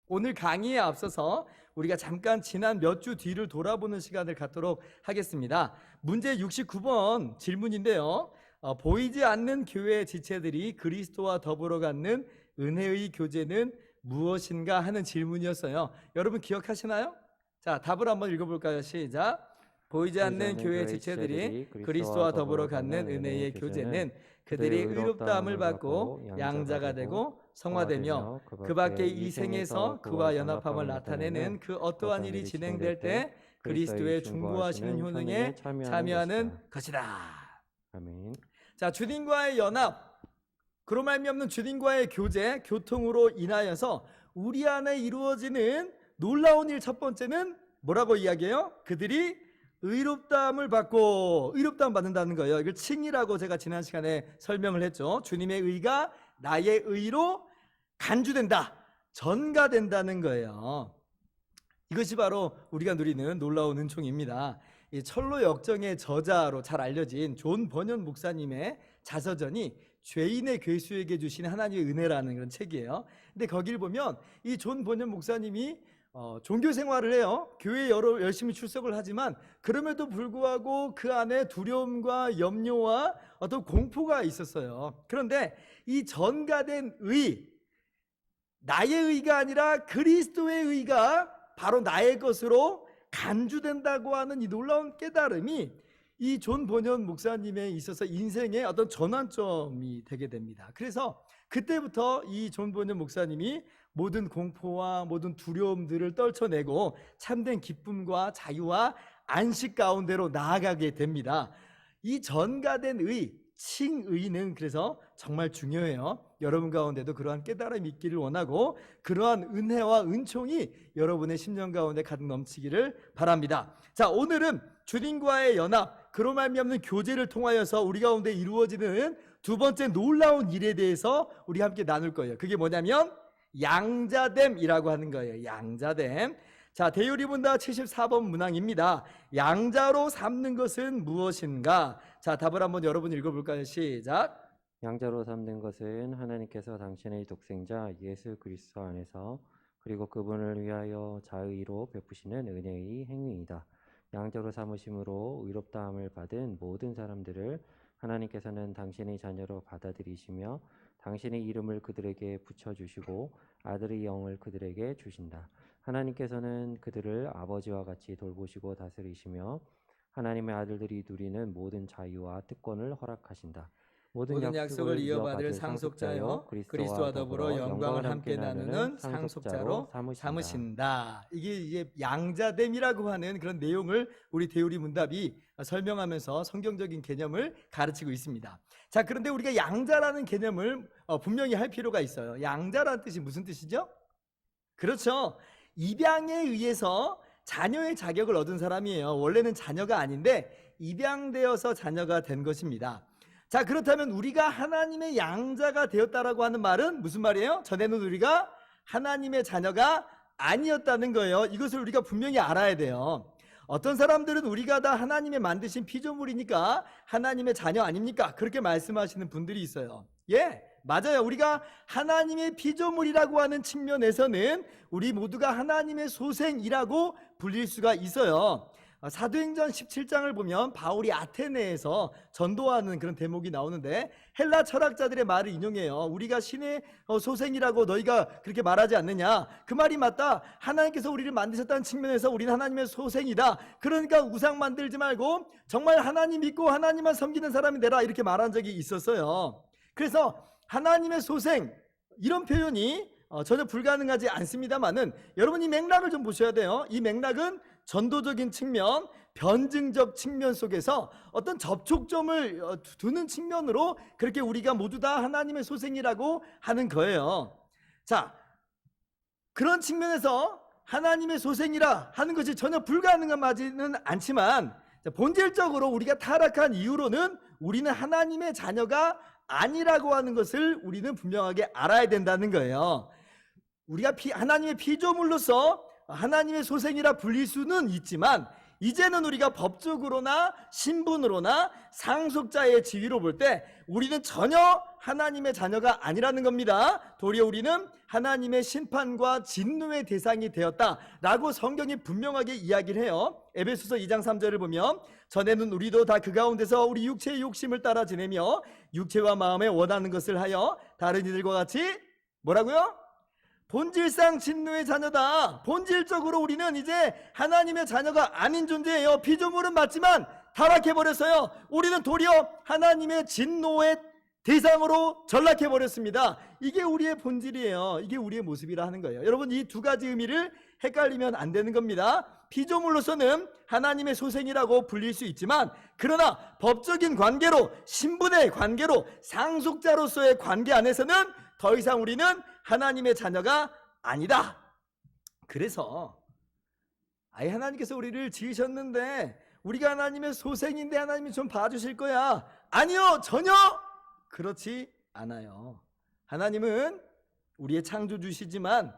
오늘 강의에 앞서서 우리가 잠깐 지난 몇 주 뒤를 돌아보는 시간을 갖도록 하겠습니다. 문제 69번 질문인데요. 보이지 않는 교회의 지체들이 그리스도와 더불어 갖는 은혜의 교제는 무엇인가 하는 질문이었어요. 여러분 기억하시나요? 자, 답을 한번 읽어볼까요? 시작. 보이지 않는 교회 지체들이 그리스도와 더불어 갖는 은혜의 교제는 그들이 의롭다함을 받고 양자가 되고 성화되며 그 밖에 이 생에서 그와 연합함을 나타내는 그 어떠한 일이 진행될 때 그리스도의 중보하시는 효능에 참여하는 것이다. 아멘. 자, 주님과의 연합, 그로 말미암는 주님과의 교제, 교통으로 인하여서 우리 안에 이루어지는 놀라운 일 첫 번째는 뭐라고 이야기해요? 그들이 의롭다함을 받고, 의롭다함 받는다는 거예요. 이걸 칭이라고 제가 지난 시간에 설명을 했죠. 주님의 의가 나의 의로 간주된다, 전가된다는 거예요. 이것이 바로 우리가 누리는 놀라운 은총입니다. 이 철로 역정의 저자로 잘 알려진 존 버년 목사님의 자서전이 죄인의 괴수에게 주신 하나님의 은혜라는 그런 책이에요. 근데 거길 보면 이 존 버년 목사님이 종교 생활을 해요. 교회에 열심히 출석을 하지만 그럼에도 불구하고 그 안에 두려움과 염려와 어떤 공포가 있었어요. 그런데 이 전가된 의, 나의 의가 아니라 그리스도의 의가 바로 나의 것으로 간주된다고 하는 이 놀라운 깨달음이 이 존 버년 목사님에 있어서 인생의 어떤 전환점이 되게 됩니다. 그래서 그때부터 이 존 버년 목사님이 모든 공포와 모든 두려움들을 떨쳐내고 참된 기쁨과 자유와 안식 가운데로 나아가게 됩니다. 이 전가된 의, 칭의는 그래서 정말 중요해요. 여러분 가운데도 그러한 깨달음이 있기를 원하고 그러한 은혜와 은총이 여러분의 심령 가운데 가득 넘치기를 바랍니다. 자, 오늘은 주님과의 연합, 그로 말미암는 교제를 통하여서 우리 가운데 이루어지는 두 번째 놀라운 일에 대해서 우리 함께 나눌 거예요. 그게 뭐냐면 양자됨이라고 하는 거예요. 양자됨. 자, 대요리문답 74번 문항입니다. 양자로 삼는 것은 무엇인가? 자, 답을 한번 여러분 읽어볼까요? 시작. 양자로 삼는 것은 하나님께서 당신의 독생자 예수 그리스도 안에서 그리고 그분을 위하여 자의로 베푸시는 은혜의 행위이다. 양자로 삼으심으로 의롭다함을 받은 모든 사람들을 하나님께서는 당신의 자녀로 받아들이시며 당신의 이름을 그들에게 붙여주시고 아들의 영을 그들에게 주신다. 하나님께서는 그들을 아버지와 같이 돌보시고 다스리시며 하나님의 아들들이 누리는 모든 자유와 특권을 허락하신다. 모든 약속을 이어받을 상속자요 그리스도와 더불어 영광을 함께 나누는 상속자로 삼으신다. 이게 이제 양자됨이라고 하는 그런 내용을 우리 대우리 문답이 설명하면서 성경적인 개념을 가르치고 있습니다. 자, 그런데 우리가 양자라는 개념을 분명히 할 필요가 있어요. 양자라는 뜻이 무슨 뜻이죠? 그렇죠. 입양에 의해서 자녀의 자격을 얻은 사람이에요. 원래는 자녀가 아닌데 입양되어서 자녀가 된 것입니다. 자, 그렇다면 우리가 하나님의 양자가 되었다라고 하는 말은 무슨 말이에요? 전에는 우리가 하나님의 자녀가 아니었다는 거예요. 이것을 우리가 분명히 알아야 돼요. 어떤 사람들은 우리가 다 하나님의 만드신 피조물이니까 하나님의 자녀 아닙니까? 그렇게 말씀하시는 분들이 있어요. 예, 맞아요. 우리가 하나님의 피조물이라고 하는 측면에서는 우리 모두가 하나님의 소생이라고 불릴 수가 있어요. 사도행전 17장을 보면 바울이 아테네에서 전도하는 그런 대목이 나오는데 헬라 철학자들의 말을 인용해요. 우리가 신의 소생이라고 너희가 그렇게 말하지 않느냐? 그 말이 맞다. 하나님께서 우리를 만드셨다는 측면에서 우리는 하나님의 소생이다. 그러니까 우상 만들지 말고 정말 하나님 믿고 하나님만 섬기는 사람이 되라, 이렇게 말한 적이 있었어요. 그래서 하나님의 소생, 이런 표현이 전혀 불가능하지 않습니다만은 여러분이 맥락을 좀 보셔야 돼요. 이 맥락은 전도적인 측면, 변증적 측면 속에서 어떤 접촉점을 두는 측면으로 그렇게 우리가 모두 다 하나님의 소생이라고 하는 거예요. 자, 그런 측면에서 하나님의 소생이라 하는 것이 전혀 불가능하지는 않지만 본질적으로 우리가 타락한 이유로는 우리는 하나님의 자녀가 아니라고 하는 것을 우리는 분명하게 알아야 된다는 거예요. 우리가 하나님의 피조물로서 하나님의 소생이라 불릴 수는 있지만 이제는 우리가 법적으로나 신분으로나 상속자의 지위로 볼 때 우리는 전혀 하나님의 자녀가 아니라는 겁니다. 도리어 우리는 하나님의 심판과 진노의 대상이 되었다라고 성경이 분명하게 이야기를 해요. 에베소서 2장 3절을 보면 전에는 우리도 다 그 가운데서 우리 육체의 욕심을 따라 지내며 육체와 마음에 원하는 것을 하여 다른 이들과 같이 뭐라고요? 본질상 진노의 자녀다. 본질적으로 우리는 이제 하나님의 자녀가 아닌 존재예요. 피조물은 맞지만 타락해버렸어요. 우리는 도리어 하나님의 진노의 대상으로 전락해버렸습니다. 이게 우리의 본질이에요. 이게 우리의 모습이라 하는 거예요. 여러분, 이 두 가지 의미를 헷갈리면 안 되는 겁니다. 피조물로서는 하나님의 소생이라고 불릴 수 있지만, 그러나 법적인 관계로, 신분의 관계로, 상속자로서의 관계 안에서는 더 이상 우리는 하나님의 자녀가 아니다. 그래서 아예 하나님께서 우리를 지으셨는데 우리가 하나님의 소생인데 하나님이 좀 봐주실 거야. 아니요, 전혀 그렇지 않아요. 하나님은 우리의 창조주시지만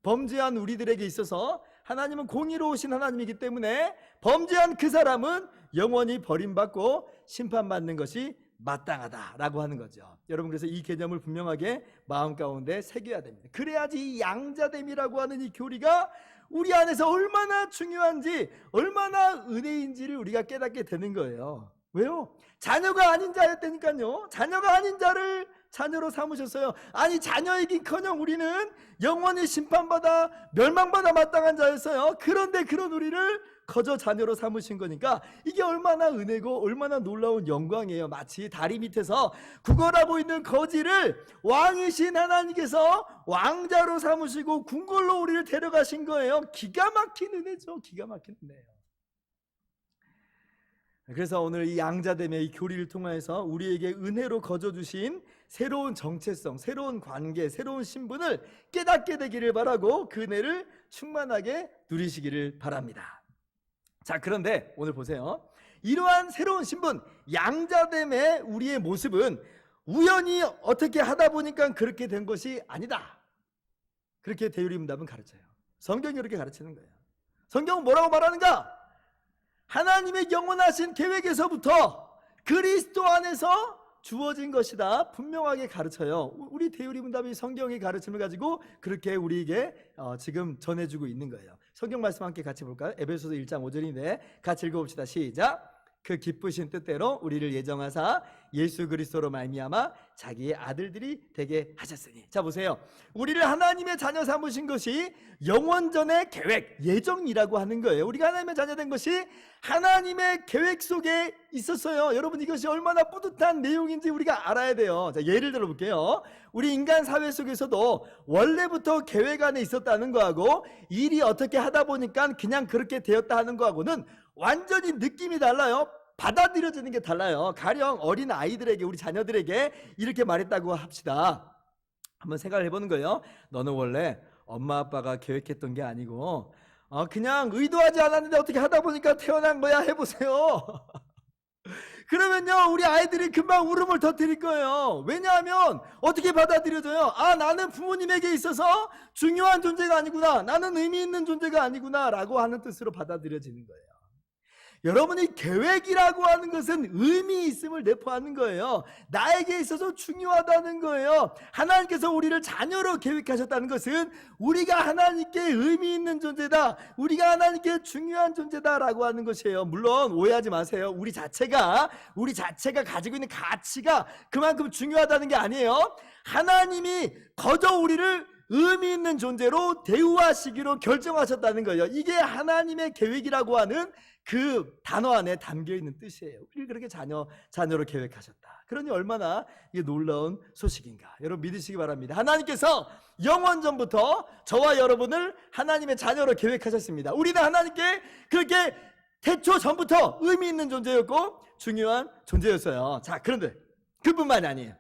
범죄한 우리들에게 있어서 하나님은 공의로우신 하나님이기 때문에 범죄한 그 사람은 영원히 버림받고 심판받는 것이 마땅하다라고 하는 거죠. 여러분, 그래서 이 개념을 분명하게 마음 가운데 새겨야 됩니다. 그래야지 이 양자됨이라고 하는 이 교리가 우리 안에서 얼마나 중요한지, 얼마나 은혜인지를 우리가 깨닫게 되는 거예요. 왜요? 자녀가 아닌 자였다니까요. 자녀가 아닌 자를 자녀로 삼으셨어요. 아니, 자녀이긴커녕 우리는 영원히 심판받아 멸망받아 마땅한 자였어요. 그런데 그런 우리를 거저 자녀로 삼으신 거니까 이게 얼마나 은혜고 얼마나 놀라운 영광이에요. 마치 다리 밑에서 구걸하고 있는 거지를 왕이신 하나님께서 왕자로 삼으시고 궁궐로 우리를 데려가신 거예요. 기가 막힌 은혜죠. 기가 막힌 은혜예요. 그래서 오늘 이 양자됨의 이 교리를 통해서 우리에게 은혜로 거저주신 새로운 정체성, 새로운 관계, 새로운 신분을 깨닫게 되기를 바라고 그 은혜를 충만하게 누리시기를 바랍니다. 자, 그런데 오늘 보세요. 이러한 새로운 신분, 양자됨의 우리의 모습은 우연히 어떻게 하다 보니까 그렇게 된 것이 아니다. 그렇게 대유리문답은 가르쳐요. 성경이 그렇게 가르치는 거예요. 성경은 뭐라고 말하는가? 하나님의 영원하신 계획에서부터 그리스도 안에서 주어진 것이다. 분명하게 가르쳐요. 우리 대유리문답이 성경의 가르침을 가지고 그렇게 우리에게 지금 전해주고 있는 거예요. 성경 말씀 함께 같이 볼까요? 에베소서 1장 5절인데 같이 읽어봅시다. 시작. 그 기쁘신 뜻대로 우리를 예정하사 예수 그리스도로 말미암아 자기의 아들들이 되게 하셨으니. 자, 보세요. 우리를 하나님의 자녀 삼으신 것이 영원전의 계획, 예정이라고 하는 거예요. 우리가 하나님의 자녀 된 것이 하나님의 계획 속에 있었어요. 여러분, 이것이 얼마나 뿌듯한 내용인지 우리가 알아야 돼요. 자, 예를 들어 볼게요. 우리 인간 사회 속에서도 원래부터 계획 안에 있었다는 거하고 일이 어떻게 하다 보니까 그냥 그렇게 되었다 하는 거하고는 완전히 느낌이 달라요. 받아들여지는 게 달라요. 가령 어린 아이들에게, 우리 자녀들에게 이렇게 말했다고 합시다. 한번 생각을 해보는 거예요. 너는 원래 엄마 아빠가 계획했던 게 아니고 그냥 의도하지 않았는데 어떻게 하다 보니까 태어난 거야. 해보세요. 그러면요, 우리 아이들이 금방 울음을 터뜨릴 거예요. 왜냐하면 어떻게 받아들여져요? 아, 나는 부모님에게 있어서 중요한 존재가 아니구나, 나는 의미 있는 존재가 아니구나 라고 하는 뜻으로 받아들여지는 거예요. 여러분이 계획이라고 하는 것은 의미 있음을 내포하는 거예요. 나에게 있어서 중요하다는 거예요. 하나님께서 우리를 자녀로 계획하셨다는 것은 우리가 하나님께 의미 있는 존재다, 우리가 하나님께 중요한 존재다라고 하는 것이에요. 물론 오해하지 마세요. 우리 자체가 가지고 있는 가치가 그만큼 중요하다는 게 아니에요. 하나님이 거저 우리를 의미 있는 존재로 대우하시기로 결정하셨다는 거예요. 이게 하나님의 계획이라고 하는 그 단어 안에 담겨있는 뜻이에요. 우리를 그렇게 자녀로 계획하셨다. 그러니 얼마나 이게 놀라운 소식인가. 여러분, 믿으시기 바랍니다. 하나님께서 영원전부터 저와 여러분을 하나님의 자녀로 계획하셨습니다. 우리는 하나님께 그렇게 태초 전부터 의미 있는 존재였고 중요한 존재였어요. 자, 그런데 그뿐만이 아니에요.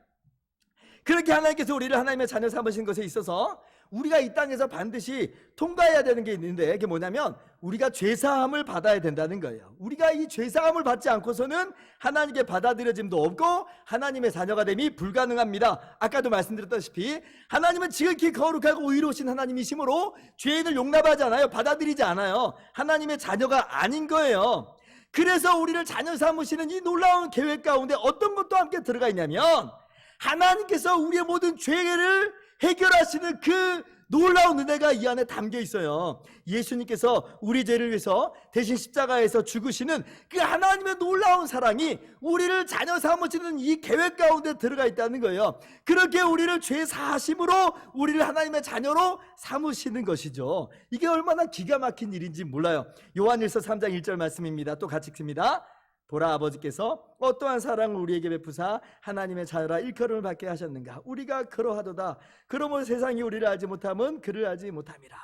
그렇게 하나님께서 우리를 하나님의 자녀 삼으신 것에 있어서 우리가 이 땅에서 반드시 통과해야 되는 게 있는데, 그게 뭐냐면 우리가 죄사함을 받아야 된다는 거예요. 우리가 이 죄사함을 받지 않고서는 하나님께 받아들여짐도 없고 하나님의 자녀가 됨이 불가능합니다. 아까도 말씀드렸다시피 하나님은 지극히 거룩하고 의로우신 하나님이시므로 죄인을 용납하지 않아요. 받아들이지 않아요. 하나님의 자녀가 아닌 거예요. 그래서 우리를 자녀 삼으시는 이 놀라운 계획 가운데 어떤 것도 함께 들어가 있냐면, 하나님께서 우리의 모든 죄를 해결하시는 그 놀라운 은혜가 이 안에 담겨 있어요. 예수님께서 우리 죄를 위해서 대신 십자가에서 죽으시는 그 하나님의 놀라운 사랑이 우리를 자녀 삼으시는 이 계획 가운데 들어가 있다는 거예요. 그렇게 우리를 죄 사하심으로 우리를 하나님의 자녀로 삼으시는 것이죠. 이게 얼마나 기가 막힌 일인지 몰라요. 요한일서 3장 1절 말씀입니다. 또 같이 읽습니다. 보라, 아버지께서 어떠한 사랑을 우리에게 베푸사 하나님의 자녀라 일컬음을 받게 하셨는가. 우리가 그러하도다. 그러므로 세상이 우리를 알지 못함은 그를 알지 못함이라.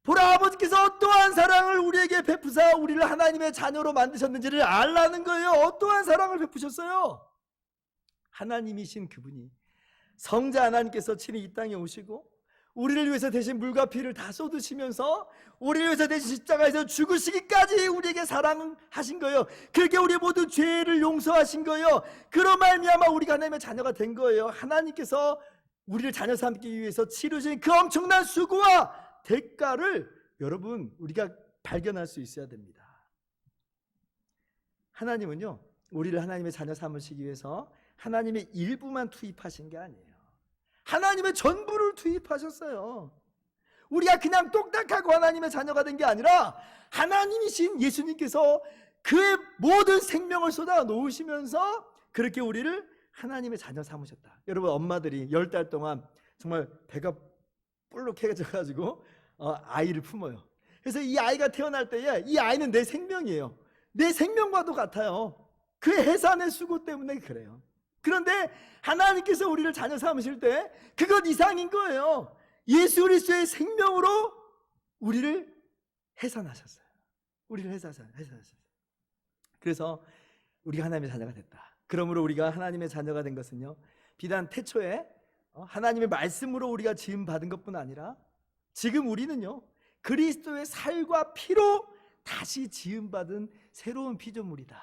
보라, 아버지께서 어떠한 사랑을 우리에게 베푸사 우리를 하나님의 자녀로 만드셨는지를 알라는 거예요. 어떠한 사랑을 베푸셨어요? 하나님이신 그분이, 성자 하나님께서 친히 이 땅에 오시고 우리를 위해서 대신 물과 피를 다 쏟으시면서 우리를 위해서 대신 십자가에서 죽으시기까지 우리에게 사랑하신 거예요. 그렇게 우리의 모든 죄를 용서하신 거예요. 그런 말미암아 우리가 하나님의 자녀가 된 거예요. 하나님께서 우리를 자녀 삼기 위해서 치르신 그 엄청난 수고와 대가를 여러분 우리가 발견할 수 있어야 됩니다. 하나님은요, 우리를 하나님의 자녀 삼으시기 위해서 하나님의 일부만 투입하신 게 아니에요. 하나님의 전부를 투입하셨어요. 우리가 그냥 똑딱하고 하나님의 자녀가 된 게 아니라 하나님이신 예수님께서 그의 모든 생명을 쏟아 놓으시면서 그렇게 우리를 하나님의 자녀 삼으셨다. 여러분, 엄마들이 10달 동안 정말 배가 볼록해져가지고 아이를 품어요. 그래서 이 아이가 태어날 때에 이 아이는 내 생명이에요. 내 생명과도 같아요. 그의 해산의 수고 때문에 그래요. 그런데 하나님께서 우리를 자녀 삼으실 때 그것 이상인 거예요. 예수 그리스도의 생명으로 우리를 해산하셨어요. 우리를 해산하셨어요. 그래서 우리가 하나님의 자녀가 됐다. 그러므로 우리가 하나님의 자녀가 된 것은요, 비단 태초에 하나님의 말씀으로 우리가 지음 받은 것뿐 아니라 지금 우리는요, 그리스도의 살과 피로 다시 지음 받은 새로운 피조물이다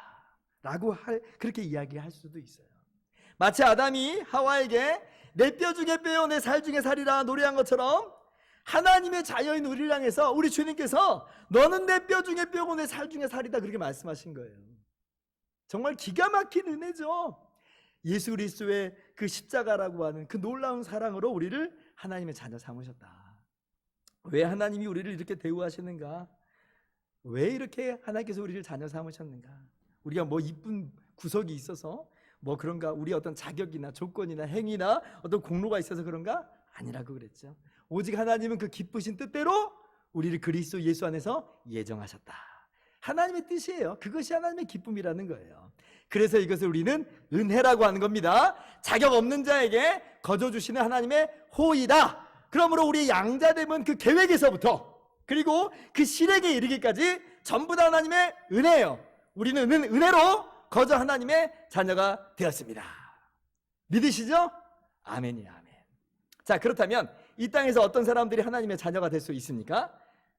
라고 그렇게 이야기할 수도 있어요. 마치 아담이 하와에게 내 뼈 중에 뼈요 내 살 중에 살이라 노래한 것처럼 하나님의 자녀인 우리를 향해서 우리 주님께서 너는 내 뼈 중에 뼈고 내 살 중에 살이다 그렇게 말씀하신 거예요. 정말 기가 막힌 은혜죠. 예수 그리스도의 그 십자가라고 하는 그 놀라운 사랑으로 우리를 하나님의 자녀 삼으셨다. 왜 하나님이 우리를 이렇게 대우하시는가? 왜 이렇게 하나님께서 우리를 자녀 삼으셨는가? 우리가 뭐 이쁜 구석이 있어서 뭐 그런가? 우리 어떤 자격이나 조건이나 행위나 어떤 공로가 있어서 그런가? 아니라고 그랬죠. 오직 하나님은 그 기쁘신 뜻대로 우리를 그리스도 예수 안에서 예정하셨다. 하나님의 뜻이에요. 그것이 하나님의 기쁨이라는 거예요. 그래서 이것을 우리는 은혜라고 하는 겁니다. 자격 없는 자에게 거저주시는 하나님의 호의다. 그러므로 우리의 양자됨은 그 계획에서부터 그리고 그 실행에 이르기까지 전부 다 하나님의 은혜예요. 우리는 은혜로 거저 하나님의 자녀가 되었습니다. 믿으시죠? 아멘이야, 아멘. 자, 그렇다면 이 땅에서 어떤 사람들이 하나님의 자녀가 될 수 있습니까?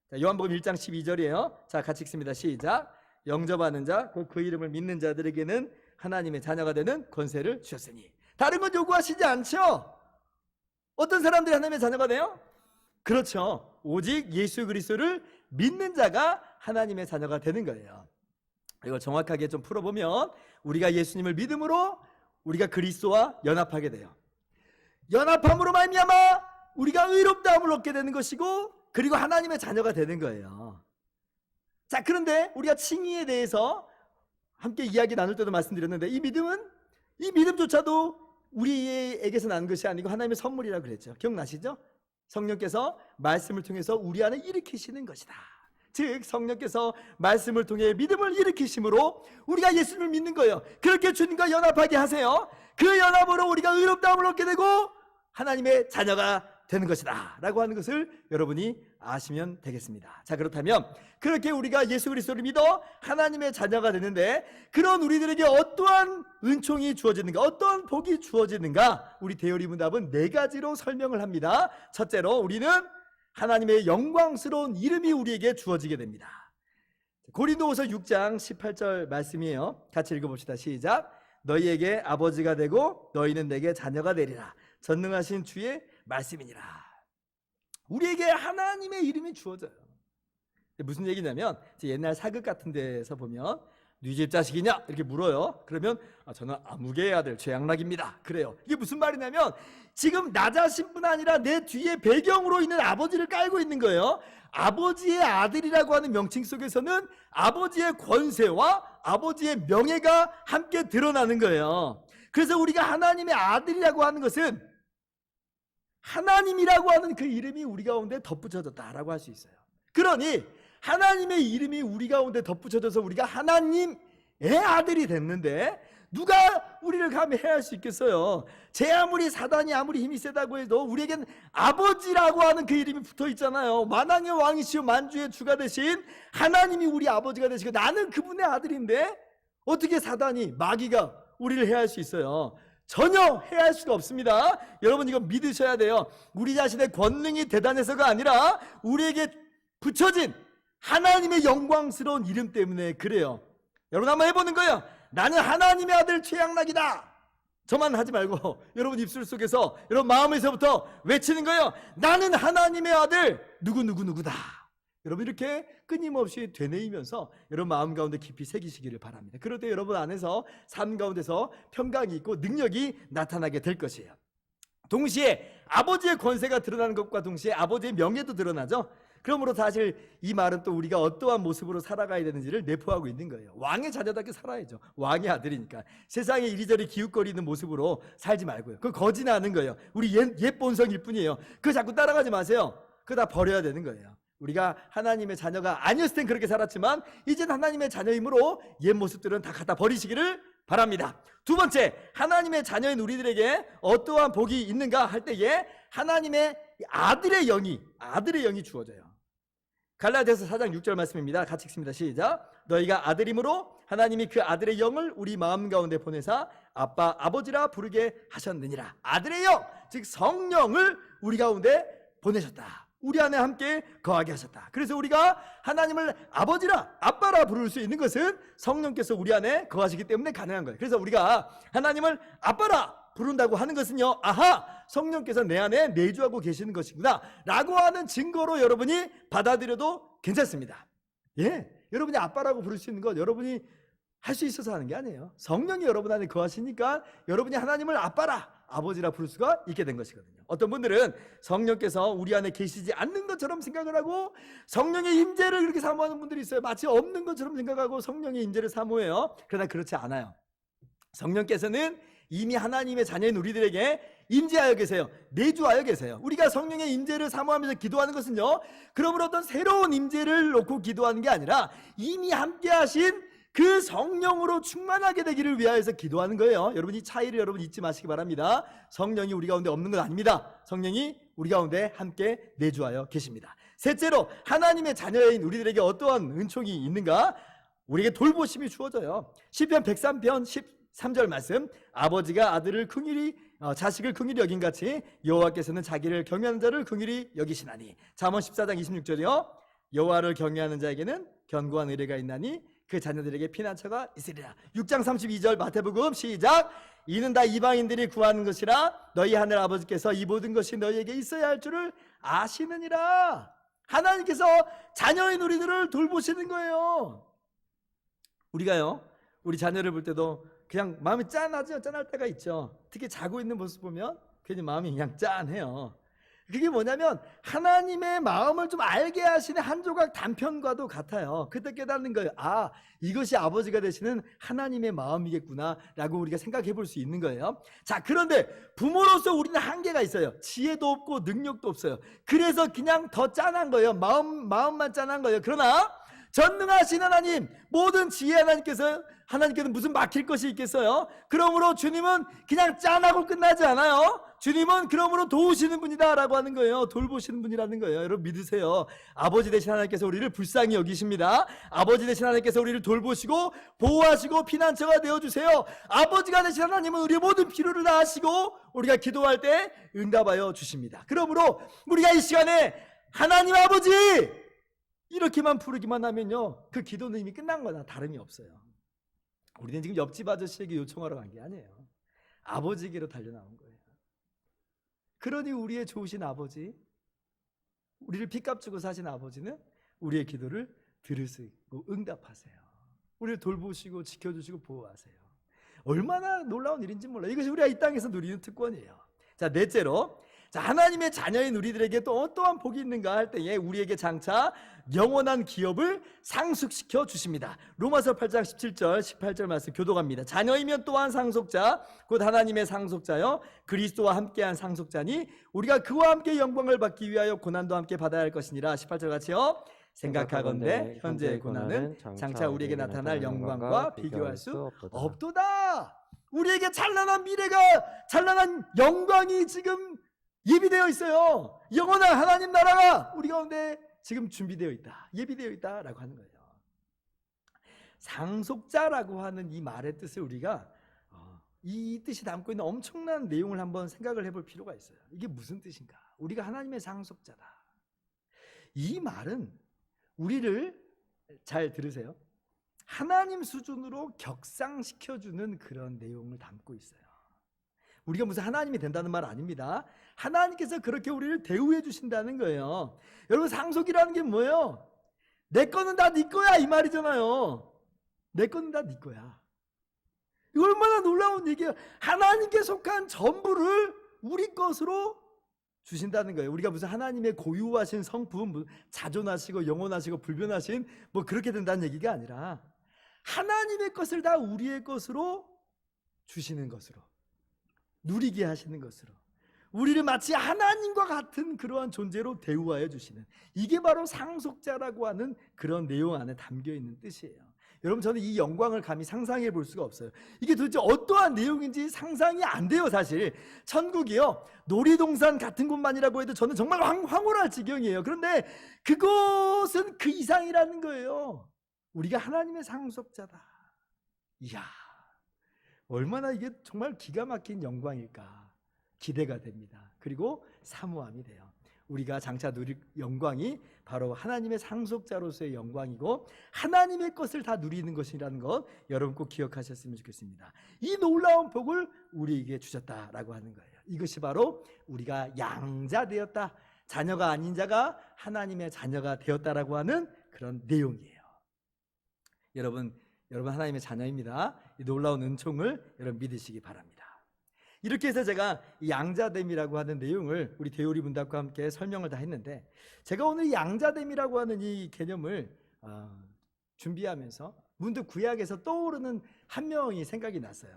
자, 요한복음 1장 12절이에요. 자, 같이 읽습니다. 시작. 영접하는 자, 곧 그 이름을 믿는 자들에게는 하나님의 자녀가 되는 권세를 주셨으니. 다른 건 요구하시지 않죠? 어떤 사람들이 하나님의 자녀가 돼요? 그렇죠. 오직 예수 그리스도를 믿는 자가 하나님의 자녀가 되는 거예요. 이걸 정확하게 좀 풀어보면 우리가 예수님을 믿음으로 우리가 그리스도와 연합하게 돼요. 연합함으로 말미암아 우리가 의롭다함을 얻게 되는 것이고 그리고 하나님의 자녀가 되는 거예요. 자, 그런데 우리가 칭의에 대해서 함께 이야기 나눌 때도 말씀드렸는데 이 믿음조차도 우리에게서 난 것이 아니고 하나님의 선물이라고 그랬죠. 기억나시죠? 성령께서 말씀을 통해서 우리 안에 일으키시는 것이다. 즉 성령께서 말씀을 통해 믿음을 일으키심으로 우리가 예수님을 믿는 거예요. 그렇게 주님과 연합하게 하세요. 그 연합으로 우리가 의롭다함을 얻게 되고 하나님의 자녀가 되는 것이다 라고 하는 것을 여러분이 아시면 되겠습니다. 자, 그렇다면 그렇게 우리가 예수 그리스도를 믿어 하나님의 자녀가 되는데 그런 우리들에게 어떠한 은총이 주어지는가, 어떠한 복이 주어지는가, 우리 대열이 문답은 4가지로 설명을 합니다. 첫째로 우리는 하나님의 영광스러운 이름이 우리에게 주어지게 됩니다. 고린도후서 6장 18절 말씀이에요. 같이 읽어봅시다. 시작. 너희에게 아버지가 되고 너희는 내게 자녀가 되리라. 전능하신 주의 말씀이니라. 우리에게 하나님의 이름이 주어져요. 무슨 얘기냐면 옛날 사극 같은 데서 보면 네 집 자식이냐 이렇게 물어요. 그러면 저는 아무개의 아들 최양락입니다. 그래요. 이게 무슨 말이냐면 지금 나 자신뿐 아니라 내 뒤에 배경으로 있는 아버지를 깔고 있는 거예요. 아버지의 아들이라고 하는 명칭 속에서는 아버지의 권세와 아버지의 명예가 함께 드러나는 거예요. 그래서 우리가 하나님의 아들이라고 하는 것은 하나님이라고 하는 그 이름이 우리 가운데 덧붙여졌다라고 할 수 있어요. 그러니 하나님의 이름이 우리 가운데 덧붙여져서 우리가 하나님의 아들이 됐는데 누가 우리를 감히 해할 수 있겠어요? 제 아무리 사단이 아무리 힘이 세다고 해도 우리에겐 아버지라고 하는 그 이름이 붙어 있잖아요. 만왕의 왕이시오 만주의 주가 되신 하나님이 우리 아버지가 되시고 나는 그분의 아들인데 어떻게 사단이 마귀가 우리를 해할 수 있어요? 전혀 해할 수가 없습니다. 여러분 이거 믿으셔야 돼요. 우리 자신의 권능이 대단해서가 아니라 우리에게 붙여진 하나님의 영광스러운 이름 때문에 그래요. 여러분 한번 해보는 거예요. 나는 하나님의 아들 최양락이다. 저만 하지 말고 여러분 입술 속에서 여러분 마음에서부터 외치는 거예요. 나는 하나님의 아들 누구누구누구다. 여러분 이렇게 끊임없이 되뇌이면서 여러분 마음 가운데 깊이 새기시기를 바랍니다. 그럴 때 여러분 안에서 삶 가운데서 평강이 있고 능력이 나타나게 될 것이에요. 동시에 아버지의 권세가 드러나는 것과 동시에 아버지의 명예도 드러나죠. 그러므로 사실 이 말은 또 우리가 어떠한 모습으로 살아가야 되는지를 내포하고 있는 거예요. 왕의 자녀답게 살아야죠. 왕의 아들이니까. 세상에 이리저리 기웃거리는 모습으로 살지 말고요. 그거 거짓나는 거예요. 우리 옛 본성일 뿐이에요. 그거 자꾸 따라가지 마세요. 그거 다 버려야 되는 거예요. 우리가 하나님의 자녀가 아니었을 땐 그렇게 살았지만 이젠 하나님의 자녀이므로 옛 모습들은 다 갖다 버리시기를 바랍니다. 두 번째, 하나님의 자녀인 우리들에게 어떠한 복이 있는가 할 때에 하나님의 아들의 영이 주어져요. 갈라디아서 4장 6절 말씀입니다. 같이 읽습니다. 시작. 너희가 아들이므로 하나님이 그 아들의 영을 우리 마음 가운데 보내사 아빠 아버지라 부르게 하셨느니라. 아들의 영, 즉 성령을 우리 가운데 보내셨다. 우리 안에 함께 거하게 하셨다. 그래서 우리가 하나님을 아버지라 아빠라 부를 수 있는 것은 성령께서 우리 안에 거하시기 때문에 가능한 거예요. 그래서 우리가 하나님을 아빠라 부른다고 하는 것은요, 아하, 성령께서 내 안에 내주하고 계시는 것이구나 라고 하는 증거로 여러분이 받아들여도 괜찮습니다. 예, 여러분이 아빠라고 부를 수 있는 것 여러분이 할 수 있어서 하는 게 아니에요. 성령이 여러분 안에 거하시니까 여러분이 하나님을 아빠라 아버지라 부를 수가 있게 된 것이거든요. 어떤 분들은 성령께서 우리 안에 계시지 않는 것처럼 생각을 하고 성령의 임재를 그렇게 사모하는 분들이 있어요. 마치 없는 것처럼 생각하고 성령의 임재를 사모해요. 그러나 그렇지 않아요. 성령께서는 이미 하나님의 자녀인 우리들에게 임재하여 계세요. 내주하여 계세요. 우리가 성령의 임재를 사모하면서 기도하는 것은요, 그러므로 어떤 새로운 임재를 놓고 기도하는 게 아니라 이미 함께 하신 그 성령으로 충만하게 되기를 위하여서 기도하는 거예요. 여러분 이 차이를 여러분 잊지 마시기 바랍니다. 성령이 우리 가운데 없는 건 아닙니다. 성령이 우리 가운데 함께 내주하여 계십니다. 셋째로 하나님의 자녀인 우리들에게 어떠한 은총이 있는가? 우리에게 돌보심이 주어져요. 시편 103편 13절 말씀, 아버지가 아들을 긍휼히 자식을 긍휼히 여긴같이 여호와께서는 자기를 경외하는 자를 긍휼히 여기시나니. 잠언 14장 26절이요, 여호와를 경외하는 자에게는 견고한 의뢰가 있나니 그 자녀들에게 피난처가 있으리라. 6장 32절 마태복음 시작. 이는 다 이방인들이 구하는 것이라 너희 하늘 아버지께서 이 모든 것이 너희에게 있어야 할 줄을 아시느니라. 하나님께서 자녀인 우리들을 돌보시는 거예요. 우리가요, 우리 자녀를 볼 때도 그냥 마음이 짠하죠. 짠할 때가 있죠. 특히 자고 있는 모습 보면 괜히 마음이 그냥 짠해요. 그게 뭐냐면 하나님의 마음을 좀 알게 하시는 한 조각 단편과도 같아요. 그때 깨닫는 거예요. 아, 이것이 아버지가 되시는 하나님의 마음이겠구나 라고 우리가 생각해 볼 수 있는 거예요. 자, 그런데 부모로서 우리는 한계가 있어요. 지혜도 없고 능력도 없어요. 그래서 그냥 더 짠한 거예요. 마음만 짠한 거예요. 그러나 전능하신 하나님, 모든 지혜 하나님께서 하나님께는 무슨 막힐 것이 있겠어요? 그러므로 주님은 그냥 짠하고 끝나지 않아요. 주님은 그러므로 도우시는 분이다라고 하는 거예요. 돌보시는 분이라는 거예요. 여러분 믿으세요. 아버지 되신 하나님께서 우리를 불쌍히 여기십니다. 아버지 되신 하나님께서 우리를 돌보시고 보호하시고 피난처가 되어주세요. 아버지가 되신 하나님은 우리의 모든 필요를 다 아시고 우리가 기도할 때 응답하여 주십니다. 그러므로 우리가 이 시간에 하나님 아버지 이렇게만 부르기만 하면요, 그 기도는 이미 끝난 거나 다름이 없어요. 우리는 지금 옆집 아저씨에게 요청하러 간 게 아니에요. 아버지에게로 달려나온 거예요. 그러니 우리의 좋으신 아버지, 우리를 핏값 주고 사신 아버지는 우리의 기도를 들으시고 응답하세요. 우리를 돌보시고 지켜주시고 보호하세요. 얼마나 놀라운 일인지 몰라요. 이것이 우리가 이 땅에서 누리는 특권이에요. 자, 넷째로, 자, 하나님의 자녀인 우리들에게 또 어떠한 복이 있는가 할 때에 우리에게 장차 영원한 기업을 상속시켜 주십니다. 로마서 8장 17절 18절 말씀 교독합니다. 자녀이면 또한 상속자 곧 하나님의 상속자여 그리스도와 함께한 상속자니 우리가 그와 함께 영광을 받기 위하여 고난도 함께 받아야 할 것이니라. 18절 같이요. 생각하건대 현재의 고난은 장차 우리에게 나타날 영광과 비교할 수 없도다. 우리에게 찬란한 미래가, 찬란한 영광이 지금 예비되어 있어요. 영원한 하나님 나라가 우리 가운데 지금 준비되어 있다, 예비되어 있다라고 하는 거예요. 상속자라고 하는 이 말의 뜻을 우리가 이 뜻이 담고 있는 엄청난 내용을 한번 생각을 해볼 필요가 있어요. 이게 무슨 뜻인가? 우리가 하나님의 상속자다. 이 말은 우리를, 잘 들으세요, 하나님 수준으로 격상시켜주는 그런 내용을 담고 있어요. 우리가 무슨 하나님이 된다는 말 아닙니다. 하나님께서 그렇게 우리를 대우해 주신다는 거예요. 여러분, 상속이라는 게 뭐예요? 내 거는 다 네 거야 이 말이잖아요. 내 거는 다 네 거야. 이거 얼마나 놀라운 얘기야. 하나님께 속한 전부를 우리 것으로 주신다는 거예요. 우리가 무슨 하나님의 고유하신 성품, 자존하시고 영원하시고 불변하신 뭐 그렇게 된다는 얘기가 아니라 하나님의 것을 다 우리의 것으로 주시는 것으로, 누리게 하시는 것으로, 우리를 마치 하나님과 같은 그러한 존재로 대우하여 주시는, 이게 바로 상속자라고 하는 그런 내용 안에 담겨 있는 뜻이에요. 여러분, 저는 이 영광을 감히 상상해 볼 수가 없어요. 이게 도대체 어떠한 내용인지 상상이 안 돼요. 사실 천국이요, 놀이동산 같은 곳만이라고 해도 저는 정말 황홀할 지경이에요. 그런데 그것은 그 이상이라는 거예요. 우리가 하나님의 상속자다. 이야, 얼마나 이게 정말 기가 막힌 영광일까 기대가 됩니다. 그리고 사모함이 돼요. 우리가 장차 누릴 영광이 바로 하나님의 상속자로서의 영광이고 하나님의 것을 다 누리는 것이라는 것 여러분 꼭 기억하셨으면 좋겠습니다. 이 놀라운 복을 우리에게 주셨다라고 하는 거예요. 이것이 바로 우리가 양자 되었다, 자녀가 아닌 자가 하나님의 자녀가 되었다라고 하는 그런 내용이에요. 여러분 하나님의 자녀입니다. 이 놀라운 은총을 여러분 믿으시기 바랍니다. 이렇게 해서 제가 이 양자됨이라고 하는 내용을 우리 대우리 문답과 함께 설명을 다 했는데, 제가 오늘 이 양자됨이라고 하는 이 개념을 준비하면서 문득 구약에서 떠오르는 한 명이 생각이 났어요.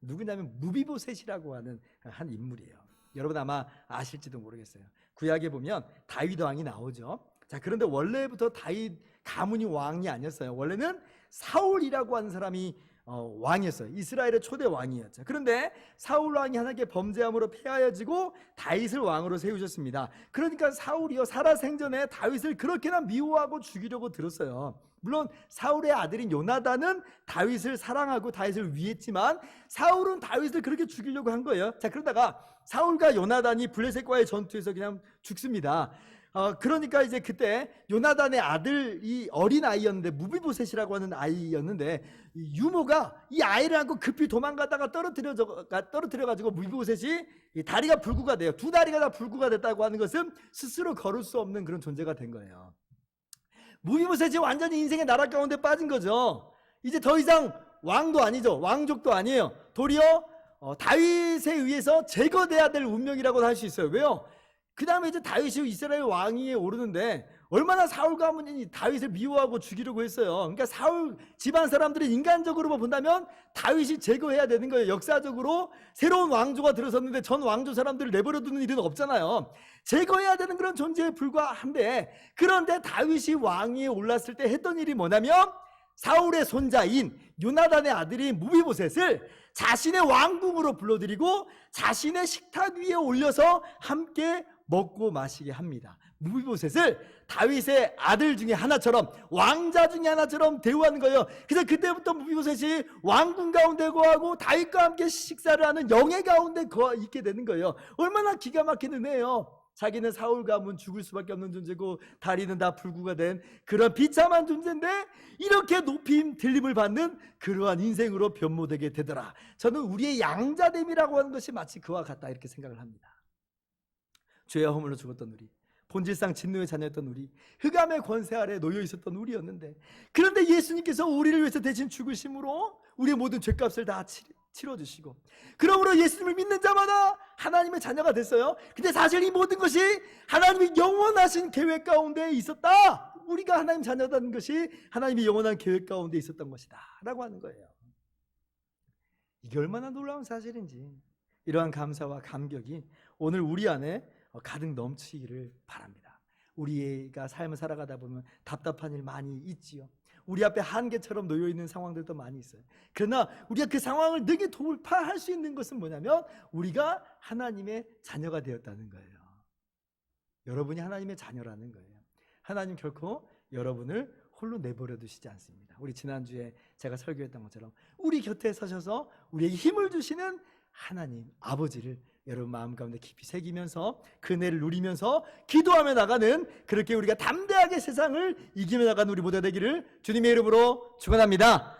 누구냐면 무비보셋이라고 하는 한 인물이에요. 여러분 아마 아실지도 모르겠어요. 구약에 보면 다윗 왕이 나오죠. 자, 그런데 원래부터 다윗 가문이 왕이 아니었어요. 원래는 사울이라고 하는 사람이 왕이었어요. 이스라엘의 초대 왕이었죠. 그런데 사울 왕이 하나님께 범죄함으로 폐하여지고 다윗을 왕으로 세우셨습니다. 그러니까 사울이요, 살아생전에 다윗을 그렇게나 미워하고 죽이려고 들었어요. 물론 사울의 아들인 요나단은 다윗을 사랑하고 다윗을 위했지만 사울은 다윗을 그렇게 죽이려고 한 거예요. 자, 그러다가 사울과 요나단이 블레셋과의 전투에서 그냥 죽습니다. 그러니까 이제 그때 요나단의 아들이 어린 아이였는데, 무비보셋이라고 하는 아이였는데, 유모가 이 아이를 안고 급히 도망가다가 떨어뜨려가지고 무비보셋이 다리가 불구가 돼요. 두 다리가 다 불구가 됐다고 하는 것은 스스로 걸을 수 없는 그런 존재가 된 거예요. 무비보셋이 완전히 인생의 나락 가운데 빠진 거죠. 이제 더 이상 왕도 아니죠. 왕족도 아니에요. 도리어 다윗에 의해서 제거돼야 될 운명이라고 할 수 있어요. 왜요? 그 다음에 이제 다윗이 이스라엘 왕위에 오르는데 얼마나 사울 가문이 다윗을 미워하고 죽이려고 했어요. 그러니까 사울 집안 사람들이 인간적으로 본다면 다윗이 제거해야 되는 거예요. 역사적으로 새로운 왕조가 들어섰는데 전 왕조 사람들을 내버려두는 일은 없잖아요. 제거해야 되는 그런 존재에 불과한데, 그런데 다윗이 왕위에 올랐을 때 했던 일이 뭐냐면 사울의 손자인 요나단의 아들인 무비보셋을 자신의 왕궁으로 불러들이고 자신의 식탁 위에 올려서 함께 먹고 마시게 합니다. 무비보셋을 다윗의 아들 중에 하나처럼, 왕자 중에 하나처럼 대우하는 거예요. 그래서 그때부터 무비보셋이 왕궁 가운데 거하고 다윗과 함께 식사를 하는 영예 가운데 있게 되는 거예요. 얼마나 기가 막힌 은혜예요. 자기는 사울 가문 죽을 수밖에 없는 존재고 다리는 다 불구가 된 그런 비참한 존재인데 이렇게 높임 들림을 받는 그러한 인생으로 변모되게 되더라. 저는 우리의 양자됨이라고 하는 것이 마치 그와 같다 이렇게 생각을 합니다. 죄와 허물로 죽었던 우리, 본질상 진노의 자녀였던 우리, 흑암의 권세 아래 놓여 있었던 우리였는데, 그런데 예수님께서 우리를 위해서 대신 죽으심으로 우리의 모든 죄값을 다 치러주시고, 그러므로 예수님을 믿는 자마다 하나님의 자녀가 됐어요. 근데 사실 이 모든 것이 하나님의 영원하신 계획 가운데 있었다. 우리가 하나님 자녀다는 것이 하나님의 영원한 계획 가운데 있었던 것이다 라고 하는 거예요. 이게 얼마나 놀라운 사실인지, 이러한 감사와 감격이 오늘 우리 안에 가득 넘치기를 바랍니다. 우리가 삶을 살아가다 보면 답답한 일 많이 있지요. 우리 앞에 한계처럼 놓여있는 상황들도 많이 있어요. 그러나 우리가 그 상황을 능히 돌파할 수 있는 것은 뭐냐면 우리가 하나님의 자녀가 되었다는 거예요. 여러분이 하나님의 자녀라는 거예요. 하나님 결코 여러분을 홀로 내버려 두시지 않습니다. 우리 지난주에 제가 설교했던 것처럼 우리 곁에 서셔서 우리에게 힘을 주시는 하나님 아버지를 여러분 마음 가운데 깊이 새기면서 그 은혜를 누리면서 기도하며 나가는, 그렇게 우리가 담대하게 세상을 이기며 나가는 우리 모두가 되기를 주님의 이름으로 축원합니다.